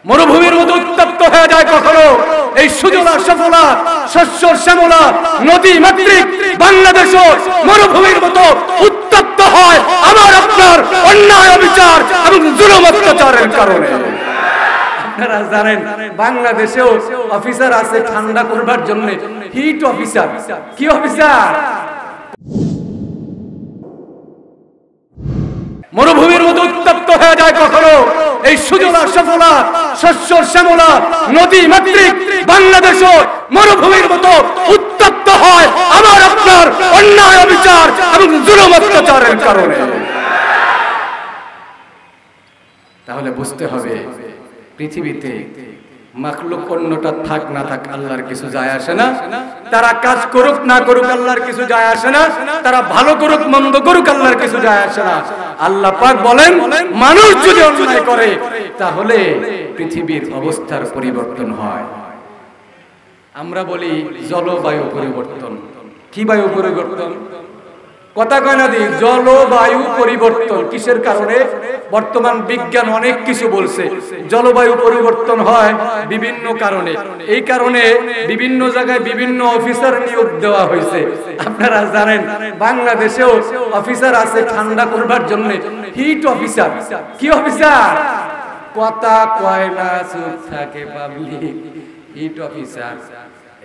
মরুভূমির মতো উত্তপ্ত হয়ে যায় কখনো এই সুজলা সফলা শস্য শ্যামলা নদী মাতৃক বাংলাদেশও মরুভূমির মতো উত্তপ্ত হয় আমার আপনার অন্যায় অবিচার এবং জুলুম অত্যাচারের কারণে। আপনারা জানেন বাংলাদেশেও অফিসার আছে ঠান্ডা করবার জন্য, হিট অফিসার। কি অফিসার? মরুভূমির মতো উত্তপ্ত হয়ে যায় কখনো এই সুজলা সফলা শস্য শ্যামলা নদী মাতৃক বাংলাদেশও মরুভূমির মতো উত্তপ্ত হয় আমার আপনার অন্যায় অবিচার এবং জুলুম অত্যাচারের কারণে। তাহলে বুঝতে হবে পৃথিবীতে মাখলুক অন্যটা থাক না থাক আল্লাহর কিছু যায় আসে না। তারা কাজ করুক না করুক আল্লাহর কিছু যায় আসে না। তারা ভালো করুক মন্দ করুক আল্লাহর কিছু যায় আসে না। আল্লাহ পাক বলেন মানুষ যদি অন্যায় করে তাহলে পৃথিবীর অবস্থার পরিবর্তন হয়। আমরা বলি জলবায়ু পরিবর্তন। কি বায়ু পরিবর্তন? কথা কয় না দি জলবায়ু পরিবর্তন কিসের কারণে? বর্তমান বিজ্ঞান অনেক কিছু বলছে। জলবায়ু পরিবর্তন হয় বিভিন্ন কারণে। এই কারণে বিভিন্ন জায়গায় বিভিন্ন অফিসার নিয়োগ দেওয়া হয়েছে। আপনারা জানেন বাংলাদেশেও অফিসার আছে ঠান্ডা করবার জন্য, হিট অফিসার। কি অফিসার? কথা কয় না চুপ থাকে পাবলিক। হিট অফিসার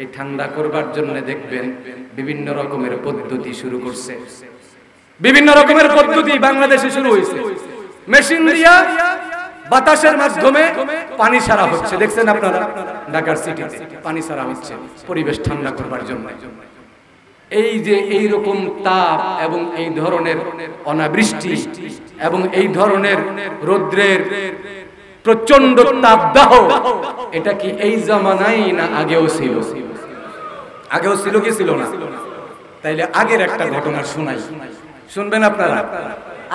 এই ঠান্ডা করবার জন্য দেখবেন বিভিন্ন রকমের পদ্ধতি শুরু করছে। বিভিন্ন রকমের পদ্ধতি বাংলাদেশে শুরু হয়েছে। মেশিন দিয়া বাতাসের মাধ্যমে পানি ছাড়া হচ্ছে, দেখছেন আপনারা ঢাকার সিটিতে পানি ছাড়া হচ্ছে পরিবেশ ঠান্ডা করবার জন্য। এই যে এই রকম তাপ এবং এই ধরনের অনাবৃষ্টি এবং এই ধরনের রৌদ্রের প্রচন্ড তাপদাহ, এটা কি এই জামানায় না আগেও ছিল? আগেও ছিল কি ছিল না? তাইলে আগের একটা ঘটনা শোনাই, শুনবেন আপনারা।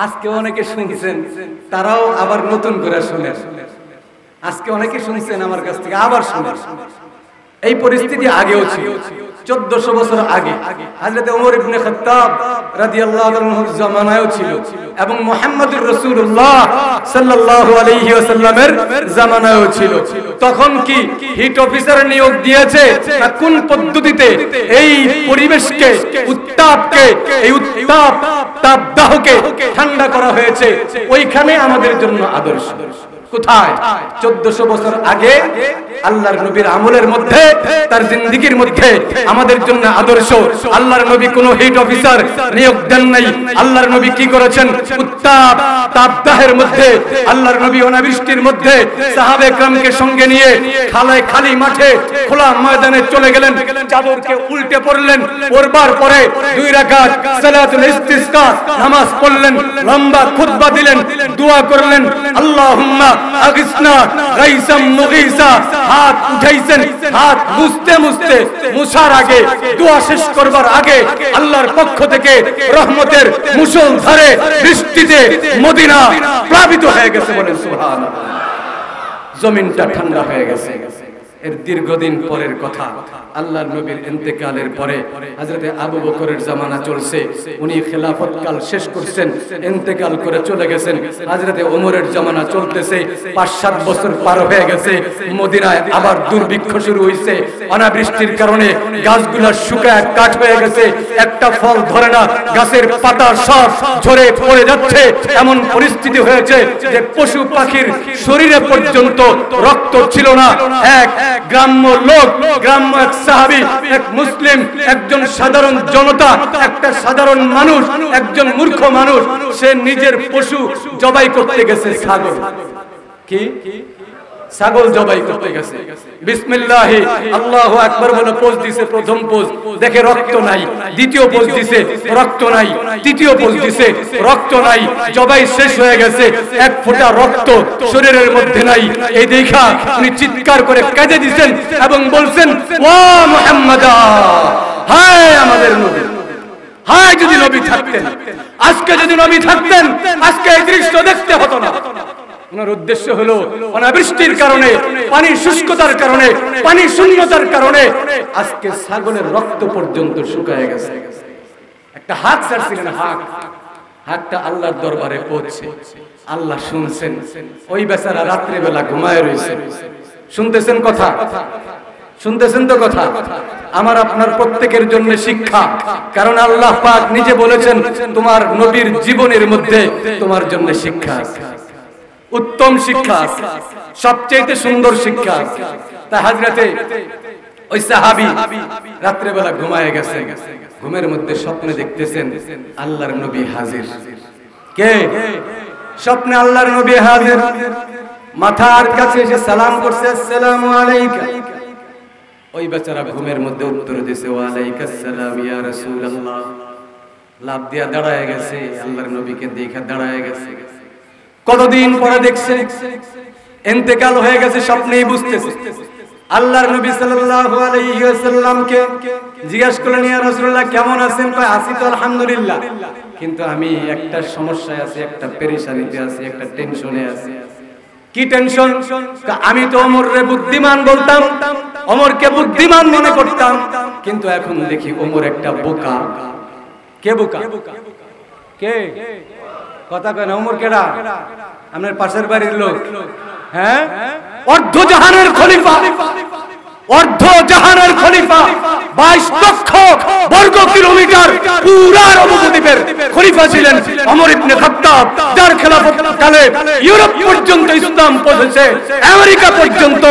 আজকে অনেকে শুনছেন, তারাও আবার নতুন করে শুনেন। আজকে অনেকে শুনছেন আমার কাছ থেকে, আবার শুনেন। এই পরিস্থিতি আগেও ছিল, 1400 বছর আগে হযরত ওমর ইবনে খাত্তাব রাদিয়াল্লাহু আনহুর জামানায়ও ছিল এবং মুহাম্মদুর রাসূলুল্লাহ সাল্লাল্লাহু আলাইহি ওয়াসাল্লামের জামানায়ও ছিল। তখন কি হিট অফিসার নিয়োগ দিয়েছে না কোন পদ্ধতিতে এই পরিবেশকে উত্তাপকে এই উত্তাপ তাপদাহকে ঠান্ডা করা হয়েছে? ওইখানে আমাদের জন্য আদর্শ। কোথায়? 1400 বছর আগে আল্লাহর নবীর আমলের মধ্যে, তার জিন্দেগীর মধ্যে আমাদের জন্য আদর্শ। আল্লাহর নবী কোনো হিট অফিসার নিয়োগ দেন নাই। আল্লাহর নবী কি করেছেন? উত্তাপ তাপদাহের মধ্যে আল্লাহর নবী অনাবৃষ্টির মধ্যে সাহাবে کرامকে সঙ্গে নিয়ে খালি মাঠে খোলা ময়দানে চলে গেলেন। চাদরকে উল্টে পড়লেন, পড়বার পরে 2 রাকাত সালাতুল ইস্তিসকা নামাজ পড়লেন, লম্বা খুতবা দিলেন, দোয়া করলেন, আল্লাহুম্মা আগিসনা গাইসাম মুগীসা। হাত উঠাইছেন, হাত মুছতে মুছতে মুছার আগে, দোয়া শেষ করবার আগে আল্লাহর পক্ষ থেকে রহমতের মুষলধারে বৃষ্টিতে মদিনা প্লাবিত হয়ে গেছে। বলেন সুবহানাল্লাহ। জমিনটা ঠান্ডা হয়ে গেছে। এর দীর্ঘদিন পরের কথা, আল্লাহর নবীর ইন্তেকালের পরে হযরত আবু বকরের জামানা চলছে। উনি খেলাফত কাল শেষ করছেন, ইন্তেকাল করে চলে গেছেন। হযরত ওমরের জামানা চলতেছে। 5-7 বছর পার হয়ে গেছে। মদিনায় আবার দুর্ভিক্ষ শুরু হয়েছে। অনাবৃষ্টির কারণে গাছগুলো শুকায় কাঠ হয়ে গেছে, একটা ফল ধরে না, গাছের পাতা সব ঝরে পড়ে যাচ্ছে। এমন পরিস্থিতি হয়েছে যে পশু পাখির শরীরে পর্যন্ত রক্ত ছিল না। এক গ্রাম্য লোক, গ্রাম্য এক সাহাবী, এক মুসলিম, একজন সাধারণ জনতা, একটা সাধারণ মানুষ, একজন মূর্খ মানুষ, সে নিজের পশু জবাই করতে গেছে। ছাগল, কি ছাগল জবাই করতে গেছে। বিসমিল্লাহ আল্লাহু আকবার বলে পোজ দিছে। প্রথম পোজ দেখে রক্ত নাই, দ্বিতীয় পোজ দিছে রক্ত নাই, তৃতীয় পোজ দিছে রক্ত নাই। জবাই শেষ হয়ে গেছে, এক ফোঁটা রক্ত শরীরের মধ্যে নাই। এই দেখা উনি চিৎকার করে কেঁদে দিয়েছেন এবং বলছেন, ও মুহাম্মাদা, হায় আমাদের নবী, হায় যদি নবী থাকতেন, আজকে যদি নবী থাকতেন, আজকে এই দৃশ্য দেখতে হতো না। ওনার উদ্দেশ্য হলো অনাবৃষ্টির কারণে, পানির শুষ্কতার কারণে, পানি শূন্যতার কারণে আজকে ছাগলের রক্ত পর্যন্ত শুকিয়ে গেছে। একটা হাত ছাড়ছিলেন, হাতটা আল্লাহর দরবারে পৌঁছে। আল্লাহ শুনছেন, ওই বেচারা রাত্রে বেলা ঘুমায় রয়েছে। শুনতেছেন কথা? শুনতেছেন তো কথা? আমার আপনার প্রত্যেকের জন্য শিক্ষা, কারণ আল্লাহ পাক নিজে বলেছেন তোমার নবীর জীবনের মধ্যে তোমার জন্য শিক্ষা আছে, উত্তম শিক্ষা আছে, সবচেয়ে সুন্দর শিক্ষা আছে। তা হযরতে ওই সাহাবী রাত্রে বেলা ঘুমায় গেছে, ঘুমের মধ্যে স্বপ্নে দেখতেছেন আল্লাহর নবী হাজির। কে? স্বপ্নে আল্লাহর নবী হাজির, মাথার কাছে এসে সালাম করছে, আসসালামু আলাইকা। ওই বেচারা ঘুমের মধ্যে উত্তর দিয়েছে, ওয়া আলাইকাস সালাম ইয়া রাসূলুল্লাহ। লাফ দিয়া দাঁড়ায় গেছে, আল্লাহর নবীকে দেখে দাঁড়ায় গেছে। কতদিন পরে দেখছে ইন্তেকাল হয়ে গেছে, স্বপ্নেই বুঝতেছে। আল্লাহর নবী সাল্লাল্লাহু আলাইহি ওয়াসাল্লামকে জিজ্ঞেস করলেন, ইয়া রাসূলুল্লাহ কেমন আছেন? কয় আছি তো আলহামদুলিল্লাহ, কিন্তু আমি একটা সমস্যায় আছি, একটা পেরেশানিতে আছি, একটা টেনশনে আছি। কি টেনশন? আমি তো ওমররে বুদ্ধিমান বলতাম, ওমরকে বুদ্ধিমান মনে করতাম, কিন্তু এখন দেখি ওমর একটা বোকা। কে বোকা? কে? কথা কয় না। ওমর কেডা? আপনার পাশের বাড়ির লোক। হ্যাঁ, অর্ধ জাহানের খলিফা, অর্ধ জাহানের খলিফা, 22 লক্ষ বর্গ কিলোমিটার পুরা আরব উপদ্বীপের খলিফা ছিলেন ওমর ইবনে খাত্তাব, যার খেলাফত কালে ইউরোপ পর্যন্ত ইসলাম পৌঁছেছে, আমেরিকা পর্যন্ত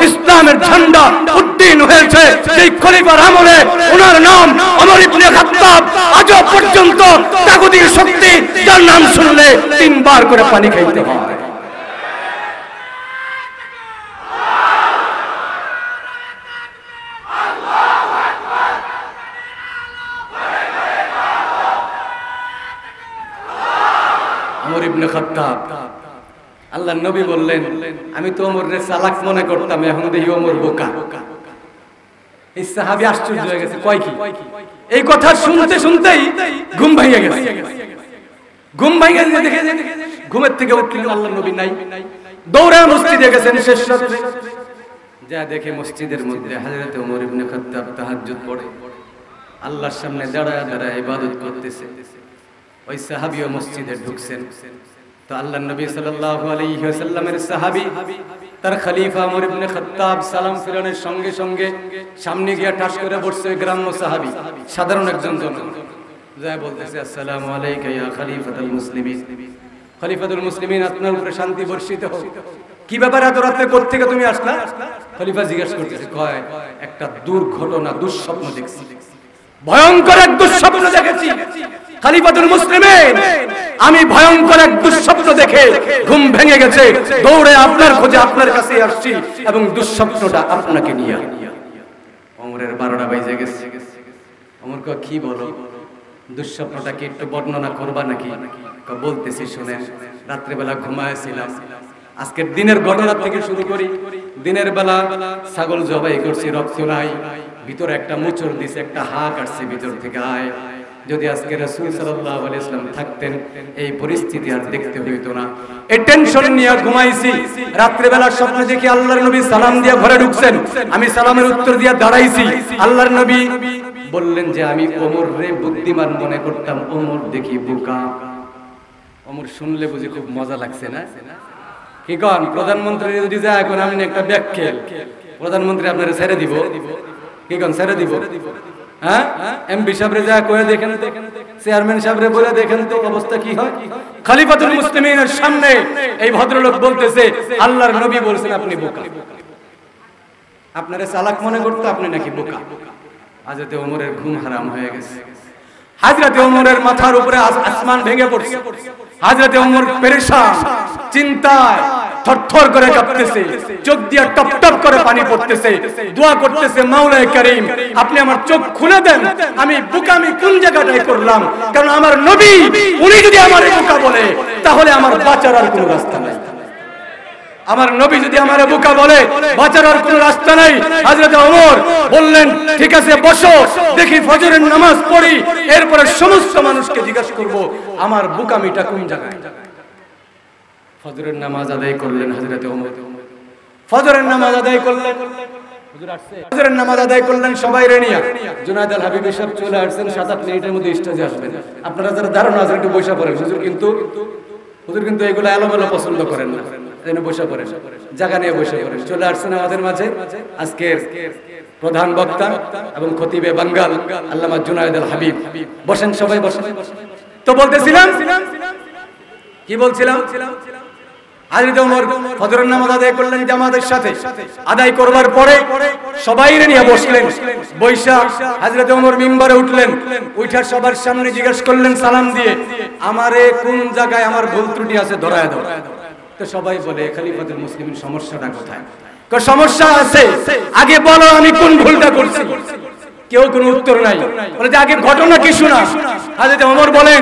ইসলামের ঝান্ডা উড্ডীন হয়েছে। সেই খলিফার আমলে ওনার নাম ওমর ইবনে খাত্তাব আজও পর্যন্ত তাগুতির শক্তি, যার নাম শুনলে 3 বার করে পানি খাইতে হয়। ওমর ইবনে খাত্তাব, আল্লাহর নবী বললেন আমি তো ওমররে চালাক মনে করতাম, এখন দেখি ওমর বোকা। এই সাহাবী আশ্চর্য হয়ে গেছে, কয় কি? এই কথা শুনতে শুনতেই ঘুম ভেঙে গেছে। ঘুম ভেঙে দেখে ঘুমের থেকে উঠলেন, আল্লাহর নবী নাই। দৌড়ে মসজিদে গেছেন শেষ রাতে, যা দেখে মসজিদের মধ্যে হযরত ওমর ইবনে খাত্তাব তাহাজ্জুদ পড়ে আল্লাহর সামনে দাঁড়ায় দাঁড়ায় ইবাদত করতেছে। ওই সাহাবীও মসজিদে ঢুকছেন, তো আল্লাহর নবী সাল্লাল্লাহু আলাইহি ওয়াসাল্লামের সাহাবী তার খলিফা ওমর ইবনে খাত্তাব সালাম ফিরানোর সঙ্গে সঙ্গে সামনে গিয়ে ঠাস করে বসছে। গ্রাম্য সাহাবী, সাধারণ একজন জন, যায় বলতেছে, আসসালামু আলাইকা ইয়া খলিফাতুল মুসলিমিন, খলিফাতুল মুসলিমিন আপনার উপরে শান্তি বর্ষিত হোক। কি ব্যাপার, এত রাতে কোথা থেকে তুমি আসলা? খলিফা জিজ্ঞাসা করতেছে, কয় একটা দুর্ঘটনা, দুঃস্বপ্ন দেখছি, ভয়ঙ্কর এক দুঃস্বপ্ন দেখেছি খলিফাতুল মুসলিমিন। আমি ভয়ঙ্কর এক দুঃস্বপ্ন দেখে ঘুম ভেঙে গেছে, দৌড়ে আপনার খোঁজে আপনার কাছে আসছি এবং দুঃস্বপ্নটা আপনাকে নিয়ে। ওমরের 12টা বাজে গেছে। ওমর কয় কি বলো, দুঃস্বপ্নটা কি একটু বর্ণনা করবা নাকি? বলতেছি শুনেন। রাত্রে বেলা ঘুমায়েছিলাম, আজকের দিনের ঘটনা থেকে শুরু করি। দিনের বেলা ছাগল জবাই করছি, রক্ত নাই, ভিতরে একটা মোচড় দিছে, একটা হাঁক আসছে ভিতর থেকে, আয়। যদি আজকে রাসূল সাল্লাল্লাহু আলাইহি ওয়াসাল্লাম থাকতেন এই পরিস্থিতি আর দেখতে হইতো না। এই টেনশন নিয়ে ঘুমাইছি। রাত্রে বেলা স্বপ্নে দেখি আল্লাহর নবী সালাম দিয়ে ঘরে ঢুকছেন, আমি সালামের উত্তর দিয়ে দাঁড়াইছি। আল্লাহর নবী বললেন যে আমি ওমর রে বুদ্ধিমান মনে করতাম, ওমর দেখি বোকা। ওমর শুনলে বুঝি খুব মজা লাগছে না? কি কন, প্রধানমন্ত্রী যদি যায় এখন আমি একটা ব্যাখ্যা, প্রধানমন্ত্রী আপনারা ছেড়ে দিব? কি কন, ছেড়ে দিব? হ্যাঁ, এমপি সাহেবরে যা কয়ে দেখেন, চেয়ারম্যান সাহেবরে বলে দেখেন তো অবস্থা কি হয়। খলিফাতুল মুসলিমিনের সামনে এই ভদ্রলোক বলতেছে আল্লাহর নবী বলছেন আপনি বোকা, আপনারা চালাক মনে করতে, আপনি নাকি বোকা। হযরত ওমরের ঘুম হারাম হয়ে গেছে। হযরত ওমরের মাথার উপরে আসমান ভেঙে পড়ছে। হযরত ওমর পেরেশান, চিন্তায় থরথর করে কাঁপতেছে, চোখ দিয়ে টপ টপ করে পানি পড়তেছে, দোয়া করতেছে, মাওলায়ে কারীম আপনি আমার চোখ খুলে দেন, আমি বোকামি কোন জায়গাটায় করলাম? কারণ আমার নবী উনি যদি আমারে বোকা বলে তাহলে আমার বাঁচার আর কোনো রাস্তা নাই। আমার নবী যদি আমারে বোকা বলে বাঁচার আর কোনো রাস্তা নাই। হযরত ওমর বললেন ঠিক আছে বসো, দেখি ফজরের নামাজ পড়ি, এরপরে সমস্ত মানুষকে জিজ্ঞাসা করব আমার বোকামিটা কোন জায়গায়। ফজরের নামাজ আদায় করলেন হযরত ওমর, ফজরের নামাজ আদায় করলেন, হুজুর আসছে, ফজরের নামাজ আদায় করলেন সবাই রেনিয়া। জুনায়েদ আল হাবিব সাহেব চলে আসছেন, 7-8 মিনিটের মধ্যে স্টেজে আসবেন। আপনারা যারা ধারণা আছে একটু বসে পড়েন, হুজুর কিন্তু হুজুর কিন্তু এগুলো এলোমেলো পছন্দ করেন না, এজন্য বসে পড়েন, জায়গা নিয়ে বসে পড়েন। চলে আসছেন আমাদের মাঝে আজকের প্রধান বক্তা এবং খতিবে বাঙ্গাল আল্লামা জুনায়েদ আল হাবিব। বসেন সবাই, বসেন। তো বলতেছিলাম, কি বলছিলাম? হযরত ওমর ফজরের নামাজ আদায় করলেন জামাতের সাথে। আদায় করবার পরে সবাইরে নিয়ে বসলেন। বৈশা হযরত ওমর মিম্বরে উঠলেন। উঠার সবার সামনে জিজ্ঞেস করলেন সালাম দিয়ে, আমারে কোন জায়গায় আমার ভুল ত্রুটি আছে ধরায় দাও। তো সবাই বলে খলিফাতুল মুসলিমিন সমস্যাটা কোথায়? সমস্যা আছে, আগে বলো আমি কোন ভুলটা করছি। কেউ কোনো উত্তর নাই। বলে যে আগে ঘটনা কি শোনা। হযরত ওমর বলেন,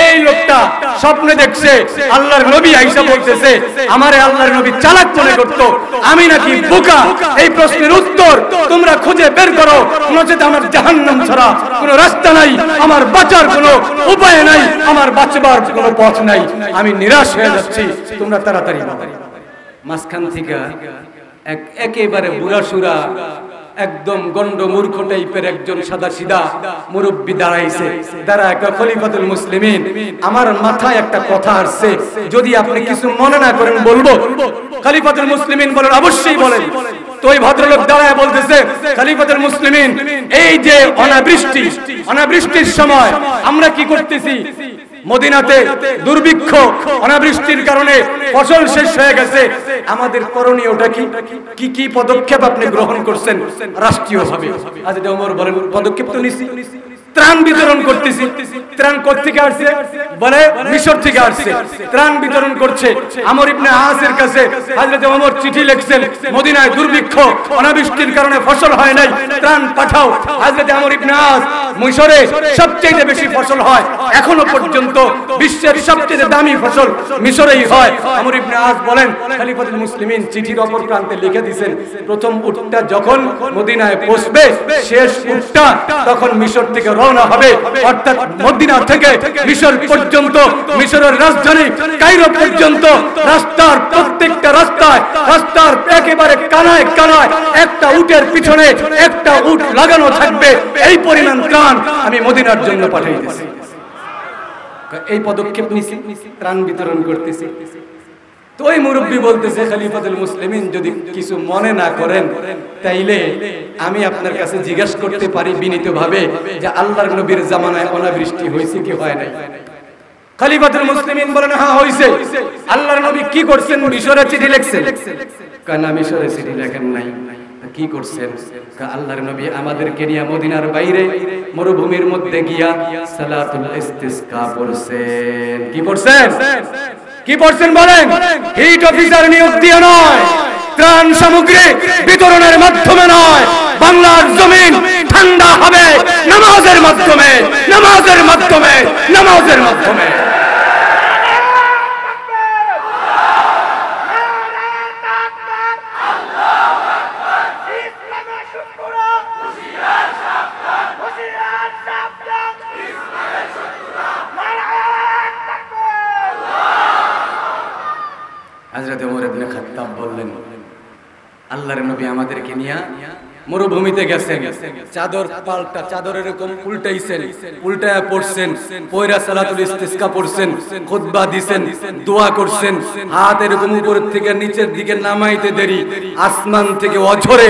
এই লোকটা স্বপ্নে দেখছে আল্লাহর নবী আয়েশা বলতেছে আমারে আল্লাহর নবী চালাক মনে করতো, আমি নাকি বোকা। এই প্রশ্নের উত্তর তোমরা খুঁজে বের করো, নচেত আমার জাহান্নাম ছাড়া কোনো রাস্তা নাই, আমার বাঁচার কোনো উপায় নাই, আমার বাঁচবার কোনো পথ নাই, আমি নিরাশ হয়ে যাচ্ছি, তোমরা তাড়াতাড়ি বলো। মাঝখান থেকে একেবারে বুড়াসুরা একদম গন্ড মূর্খ টাইপের একজন সাদা সিধা মুরব্বী দাঁড়াইছে। দাঁড়ায় খলিফাতুল মুসলিমিন, আমার মাথায় একটা কথা আসছে, যদি আপনি কিছু মনে না করেন বলবো। খলিফাতুল মুসলিমিন বলেন, অবশ্যই বলেন। তো ওই ভদ্রলোক দাঁড়ায় বলতেছে, খলিফাতুল মুসলিমিন, এই যে অনাবৃষ্টির সময় আমরা কি করতেছি? মদিনাতে দুর্ভিক্ষ, অনাবৃষ্টির কারণে ফসল শেষ হয়ে গেছে। আমাদের করণীয়টা কি? কি পদক্ষেপ আপনি গ্রহণ করছেন রাষ্ট্রীয়ভাবে? হযরত ওমর বলেন, পদক্ষেপ তো নিছি, ত্রাণ বিতরণ করতেছি। ত্রাণ কোত্থেকে আসছে? বলে মিশর থেকে আসছে। ত্রাণ বিতরণ করছে। আমর ইবনে আসের কাছে হযরত ওমর চিঠি লিখছেন, মদিনায় দুর্ভিক্ষ, অনাবৃষ্টির কারণে ফসল হয় নাই, ত্রাণ পাঠাও। হযরত আমর ইবনে আস, মিশরে সবচেয়ে বেশি ফসল হয়, এখনো পর্যন্ত বিশ্বের সবচেয়ে দামি ফসল মিশরেই হয়। আমর ইবনে আস বলেন, খলিফাতুল মুসলিমিন চিঠির অপর প্রান্তে লিখে দিয়েছেন, প্রথম উটটা যখন মদিনায় পৌঁছবে, শেষ উটটা তখন মিশর থেকে রওনা হবে। অর্থাৎ মদিনা থেকে মিশর পর্যন্ত, মিশরের রাজধানী কায়রো পর্যন্ত রাস্তার প্রত্যেকটা রাস্তার একেবারে কানায় কানায় একটা উটের পিছনে একটা উট লাগানো থাকবে। এই পরিমাণ ত্রাণ আমি মদিনার জন্য পাঠাইতেছি। এই পদক্ষেপ নিছি, ত্রাণ বিতরণ করতেছি। তো ওই মুরব্বী বলতেছে, খলিফাতুল মুসলিমিন, যদি কিছু মনে না করেন তাইলে আমি আপনার কাছে জিজ্ঞাসা করতে পারি বিনীতভাবে যে আল্লাহর নবীর জামানায় অনাবৃষ্টি হয়েছে কি হয় নাই? খলিফাতুল মুসলিমিন বলেন, হ্যাঁ হয়েছে। আল্লাহর নবী কি করছেন? মিশরে চিঠি লিখছেন। কেন মিশরে চিঠি লেখেন নাই? কি করছেন? আল্লাহর নবী আমাদেরকে নিয়ে মদিনার বাইরে মরুভূমির মধ্যে গিয়া সালাতুল ইস্তিসকা পড়ছেন। কি পড়ছেন? কি পড়ছেন বলেন? হিট অফিসার নিয়োগ দিয়ে নয়, ত্রাণ সামগ্রী বিতরণের মাধ্যমে নয়, বাংলার জমিন ঠান্ডা হবে নামাজের মাধ্যমে, নামাজের মাধ্যমে, নামাজের মাধ্যমে। হযরত ওমর ইবনে খাত্তাব বললেন, আল্লাহর নবী আমাদেরকে নিয়ে মরুভূমিতে গেছেন, চাদর পাল্টা চাদর এরকম উল্টাইছেন, উল্টায়া পড়ছেন, পয়রা সালাতুল ইস্তিসকা পড়ছেন, খুতবা দিছেন, দোয়া করছেন, হাত এরকম উপরের থেকে নিচের দিকে নামাইতে দেরি আসমান থেকে অঝরে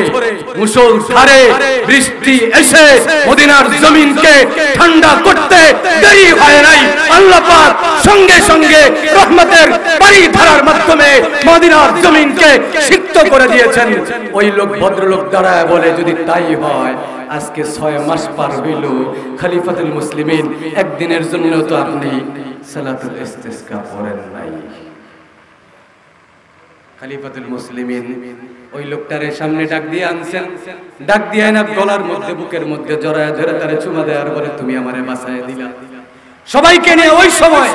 মুষলধারে বৃষ্টি এসে মদিনার জমিনকে ঠান্ডা করতে দেরি হয় নাই। আল্লাহ পাক সঙ্গে সঙ্গে রহমতের বাড়ি ধারার মাধ্যমে মদিনার জমিনকে সিক্ত করে দিয়েছেন। ওই লোক ভদ্রলোক দাঁড়ায় বলে, যদি তাই হয় আজকে 6 মাস পার হইল, খলিফাতুল মুসলিমিন একদিনের জন্য তো আপনি সালাতুল ইস্তিসকা পড়েন নাই। খলিফাতুল মুসলিমিন ওই লোকটারে সামনে ডাক দিয়ে আনছেন, ডাক দিয়ে না গলার মধ্যে বুকের মধ্যে জড়ায় ধরে তারে চুমা দেয় আর বলে, তুমি আমারে বাঁচায় দিলা। সবাইকে নিয়ে ওই সময়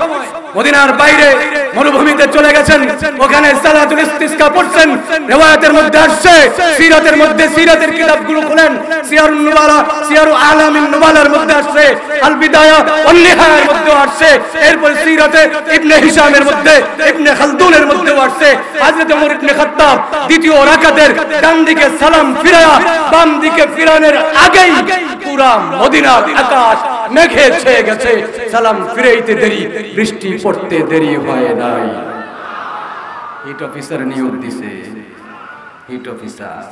মদিনার বাইরে মরুভূমিতে চলে গেছেন, ওখানে সালাতুল ইস্তিসকা পড়ছেন। রিওয়ায়াতের মধ্যে আসছে, সিরাতের মধ্যে, সিরাতের কিতাবগুলো খুলেন, সিয়ারুন নুবালা, সিয়ারু আলামিন নুবালার মধ্যে আসছে, আল বিদায়া ওয়ান নিহায়ার মধ্যে আসছে, এরপর সিরাতে ইবনে হিশামের মধ্যে, ইবনে খালদুনের মধ্যে আসছে। হযরত ওমর ইবনে খাত্তাব দ্বিতীয় রাকাতের ডান দিকে সালাম ফিরায়া বাম দিকে ফিরানোর আগেই পুরা মদিনার আকাশ মেঘে ছেয়ে গেছে, সালাম ফিরাইতে দেরি, বৃষ্টি পড়তে দেরি হয় নাই। হিট অফিসার নিয়োগ দিছে, হিট অফিসার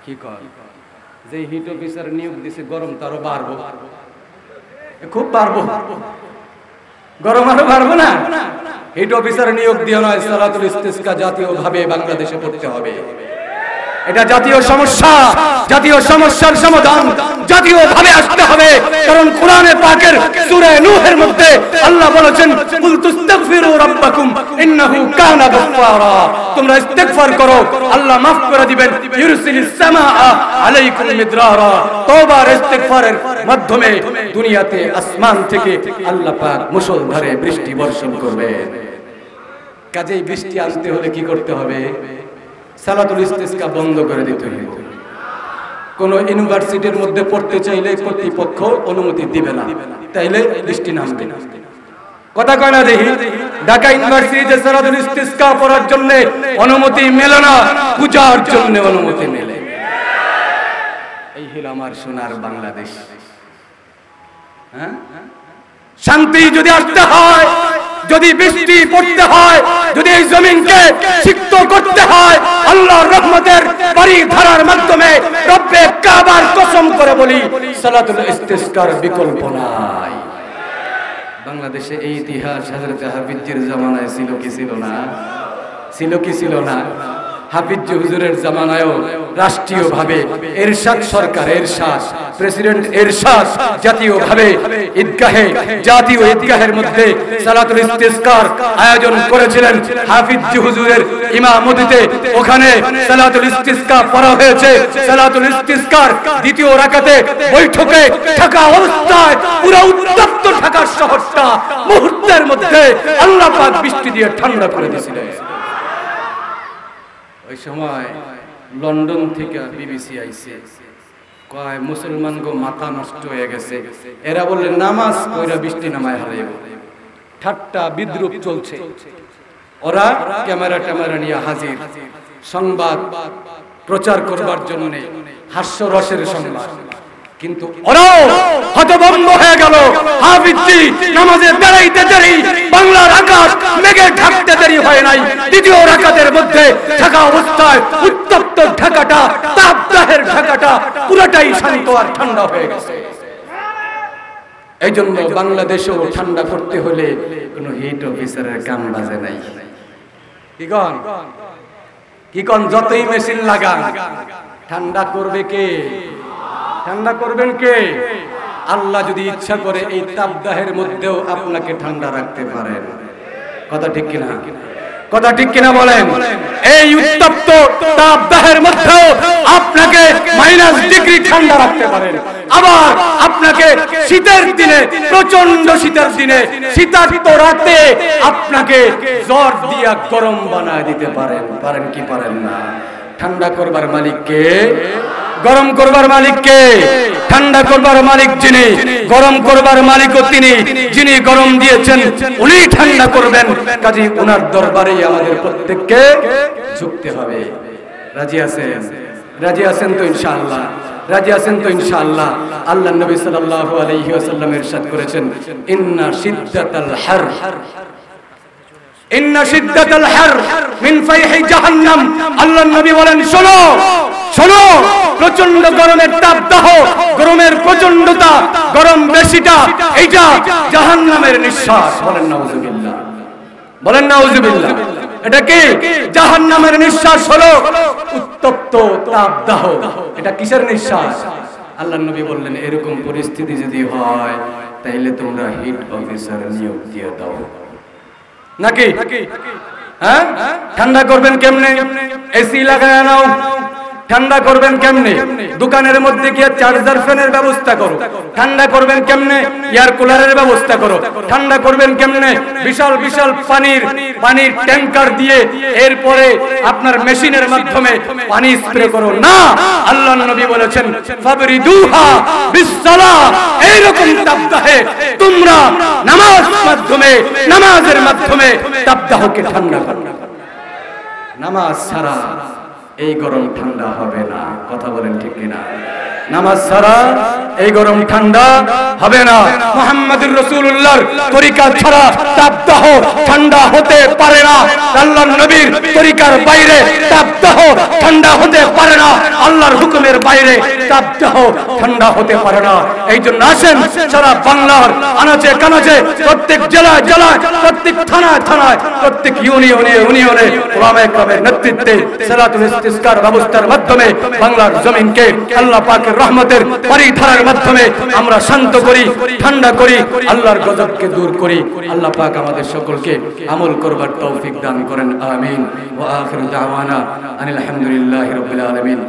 কি কর, যে হিট অফিসার নিয়োগ দিছে গরম তো আরো বাড়বো, খুব বাড়বো, গরম আরো বাড়বো না। হিট অফিসার নিয়োগ দিয়ে নয়, সালাতুল ইস্তিসকা জাতীয়ভাবে বাংলাদেশে পড়তে হবে। এটা জাতীয় সমস্যা, জাতীয় সমস্যার সমাধান জাতীয়ভাবে আসতে হবে। কারণ কোরআনে পাকের সূরা নূহের মধ্যে আল্লাহ বলেছেন, কুল তুস্তাগফিরু রাব্বাকুম ইন্নাহু কানা গাফফারা, তোমরা ইস্তিগফার করো, আল্লাহ maaf করে দিবেন। ইউরসিলিস সামাআ আলাইকুম মিদরারা, তওবার ইস্তিগফারের মাধ্যমে দুনিয়াতে আসমান থেকে আল্লাহ পাক মুষলধারে বৃষ্টি বর্ষণ করবেন। কাজেই বৃষ্টি আসতে হলে কি করতে হবে? সালাতুল ইস্তিসকা বন্ধ করে দিতে হবে। কোন ইউনিভার্সিটির মধ্যে পড়তে চাইলে কর্তৃপক্ষ অনুমতি দিবে না, তাইলে বৃষ্টি নামবে না। কথা কয় না দেখি? ঢাকা ইউনিভার্সিটিতে সালাতুল ইস্তিসকা পড়ার জন্য অনুমতি মেলে না, পূজার জন্য অনুমতি মেলে। এই হলো আমার সোনার বাংলাদেশ। হ্যাঁ, শান্তি যদি আসতে হয়, যদি বৃষ্টি পড়তে হয়, যদি এই জমিনকে সিক্ত করতে হয়, আল্লাহর রহমতের বাড়ি ধারার মাধ্যমে রব্বে কাবার কসম করে বলি, সালাতুল ইস্তিসকার বিকল্প নাই। বাংলাদেশে এই ইতিহাস হযরত হাফিজের জামানায় ছিল কি ছিল না? ছিল কি ছিল না? হাফিজ হুজুরের জামানায়ও রাষ্ট্রীয়ভাবে এরশাদ সরকার, এরশাদ প্রেসিডেন্ট এরশাদ জাতীয়ভাবে ঈদগাহে, জাতীয় ঈদগাহের মধ্যে সালাতুল ইস্তিসকার আয়োজন করেছিলেন হাফিজ হুজুরের ইমামতিতে। ওখানে সালাতুল ইস্তিসকা পড়া হয়েছে। সালাতুল ইস্তিসকার দ্বিতীয় রাকাতে বৈঠকে থাকা অবস্থায় পুরো উত্তপ্ত ঢাকা শহরটা মুহূর্তের মধ্যে আল্লাহ পাক বৃষ্টি দিয়ে ঠান্ডা করে দিয়েছিলেন। ওই সময় লন্ডন থেকে বিবিসি আইছে, কয় মুসলমান গো মাথা নষ্ট হয়ে গেছে, এরা বললে নামাজ পড়া বৃষ্টি নামায় হারাইব। ঠাট্টা বিদ্রুপ চলছে, ওরা ক্যামেরা ট্যামেরা নিয়ে হাজির, সংবাদ প্রচার করবার জন্য, হাস্যরসের সংবাদ। কিন্তু ওরাও হতভম্ব হয়ে গেল। হাফিজজি নামাজে দাঁড়াইতে দেরি, বাংলার আকাশ মেঘে ঢাকতে দেরি হয় নাই। দ্বিতীয় রাকাতের মধ্যে থাকা অবস্থায় উত্তপ্ত ঢাকাটা, তাপদাহের ঢাকাটা পুরোটাই শান্ত আর ঠান্ডা হয়ে গেছে। এই জন্য বাংলাদেশও ঠান্ডা করতে হলে কোনো হিট অফিসারের কাম বাজে নাই। কি কন যতই মেশিন লাগান, ঠান্ডা করবে কে? ঠান্ডা করবেন কে? আল্লাহ যদি ইচ্ছা করে এই তাপদাহের মধ্যেও আপনাকে ঠান্ডা রাখতে পারেন। কথা ঠিক কিনা? কথা ঠিক কিনা বলেন? এই উত্তপ্ত তাপদাহের মধ্যেও আপনাকে মাইনাস ডিগ্রি ঠান্ডা রাখতে পারেন। আবার আপনাকে শীতের দিনে, প্রচন্ড শীতের দিনে, শীতার্ত রাতে আপনাকে জ্বর দিয়া গরম বানায় দিতে পারেন। পারেন কি পারেন না? ঠান্ডা করবার মালিক কে? গরম করবার মালিক কে? ঠান্ডা করবার মালিক যিনি, গরম করবার মালিকও তিনি। যিনি গরম দিয়েছেন উনি ঠান্ডা করবেন। কাজী ওনার দরবারে আমাদের প্রত্যেককে ঝুঁকতে হবে। রাজি আছেন? রাজি আছেন তো ইনশাআল্লাহ? রাজি আছেন তো ইনশাআল্লাহ? আল্লাহ নবী সাল্লাল্লাহু আলাইহি ওয়াসাল্লাম ইরশাদ করেছেন, ইন্না শিদ্দাতাল হার, ইন্না শিদ্দাতাল হার মিন ফাইহি জাহান্নাম। আল্লাহর নবী বলেন, শোনো শোনো, প্রচন্ড গরমের তাপদাহ, গরমের প্রচন্ডতা, গরম বেশিটা, এইটা জাহান্নামের নিঃশ্বাস। বলেন নাউজুবিল্লাহ, বলেন নাউজুবিল্লাহ। এটা কি? জাহান্নামের নিঃশ্বাস হলো উত্তপ্ত তাপদাহ। এটা কিসের নিঃশ্বাস? আল্লাহর নবী বললেন, এরকম পরিস্থিতি যদি হয় তাইলে তোমরা হিট অফিসার নিয়োগ দিয়ে দাও। নাকি? হ্যাঁ, ঠান্ডা করবেন কেমনে? এসি লাগায় নাও। ঠান্ডা করবেন কেমনে? দোকানের মধ্যে গিয়ে চার্জার ফ্যানের ব্যবস্থা করো। ঠান্ডা করবেন কেমনে? এয়ার কুলারের ব্যবস্থা করো। ঠান্ডা করবেন কেমনে? বিশাল বিশাল পানির ট্যাঙ্কার দিয়ে এরপরে আপনার মেশিনের মাধ্যমে পানি স্প্রে করো না। আল্লাহর নবী বলেছেন, ফাবরিদুহা বিসসালাহ। এইরকম তাপদাহে তোমরা নামাজের মাধ্যমে তাপদাহকে ঠান্ডা করো। নামাজ ছাড়া এই গরম ঠান্ডা হবে না। কথা বলেন ঠিক কিনা? নামাজ ছাড়া এই গরম ঠান্ডা হবে না। মুহাম্মদুর রাসূলুল্লাহর তরিকা ছাড়া তাপদাহ ঠান্ডা হতে পারে না। আল্লাহর নবীর তরিকার বাইরে তাপদাহ ঠান্ডা হতে পারে না। আল্লাহর হুকুমের বাইরে তাপদাহ ঠান্ডা হতে পারে না। এই জন্য আসেন সারা বাংলার আনাচে কানাচে, প্রত্যেক জেলায় জেলায়, প্রত্যেক থানায় থানায়, প্রত্যেক ইউনিয়নে ইউনিয়নে ওলামায়ে কেরামের নেতৃত্বে সালাতুল ইস্তিসকার ব্যবস্থার মাধ্যমে বাংলার জমিনকে আল্লাহ পাকের রহমতের পরিধারার মাধ্যমে আমরা শান্ত করি, ঠান্ডা করি, আল্লাহর গজবকে দূর করি। আল্লাহ পাক আমাদের সকলকে আমল করবার তৌফিক দান করেন। আমিন। ওয়া আখিরু দাওয়ানা আনিল হামদুলিল্লাহি রাব্বিল আলামিন।